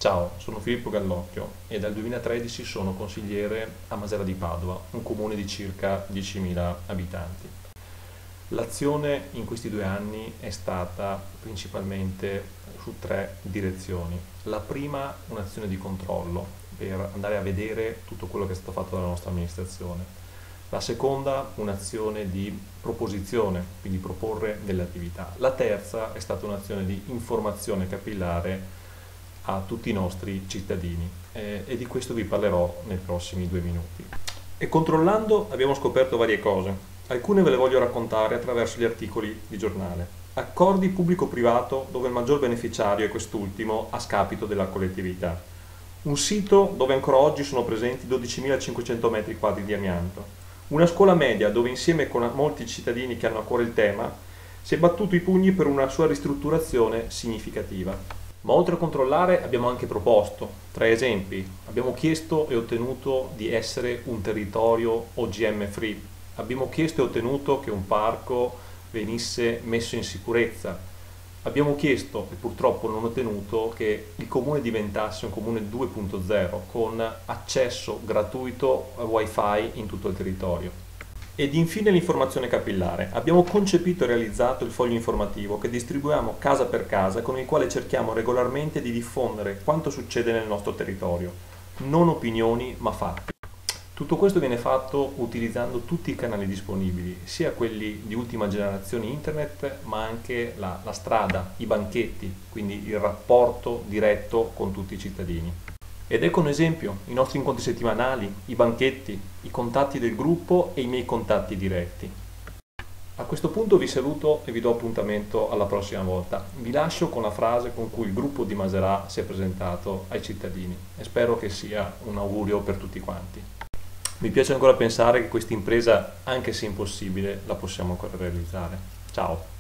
Ciao, sono Filippo Gallocchio e dal 2013 sono consigliere a Masera di Padova, un comune di circa 10.000 abitanti. L'azione in questi 2 anni è stata principalmente su tre direzioni. La prima, un'azione di controllo per andare a vedere tutto quello che è stato fatto dalla nostra amministrazione. La seconda, un'azione di proposizione, quindi proporre delle attività. La terza è stata un'azione di informazione capillare a tutti i nostri cittadini e di questo vi parlerò nei prossimi 2 minuti. E controllando abbiamo scoperto varie cose. Alcune ve le voglio raccontare attraverso gli articoli di giornale. Accordi pubblico-privato dove il maggior beneficiario è quest'ultimo a scapito della collettività. Un sito dove ancora oggi sono presenti 12.500 metri quadri di amianto. Una scuola media dove insieme con molti cittadini che hanno a cuore il tema si è battuto i pugni per una sua ristrutturazione significativa. Ma oltre a controllare abbiamo anche proposto. Tre esempi. Abbiamo chiesto e ottenuto di essere un territorio OGM free. Abbiamo chiesto e ottenuto che un parco venisse messo in sicurezza. Abbiamo chiesto e purtroppo non ottenuto che il comune diventasse un comune 2.0 con accesso gratuito a wifi in tutto il territorio. Ed infine l'informazione capillare. Abbiamo concepito e realizzato il foglio informativo che distribuiamo casa per casa con il quale cerchiamo regolarmente di diffondere quanto succede nel nostro territorio. Non opinioni ma fatti. Tutto questo viene fatto utilizzando tutti i canali disponibili, sia quelli di ultima generazione internet ma anche la strada, i banchetti, quindi il rapporto diretto con tutti i cittadini. Ed ecco un esempio, i nostri incontri settimanali, i banchetti, i contatti del gruppo e i miei contatti diretti. A questo punto vi saluto e vi do appuntamento alla prossima volta. Vi lascio con la frase con cui il gruppo di Maserà si è presentato ai cittadini e spero che sia un augurio per tutti quanti. Mi piace ancora pensare che questa impresa, anche se impossibile, la possiamo ancora realizzare. Ciao!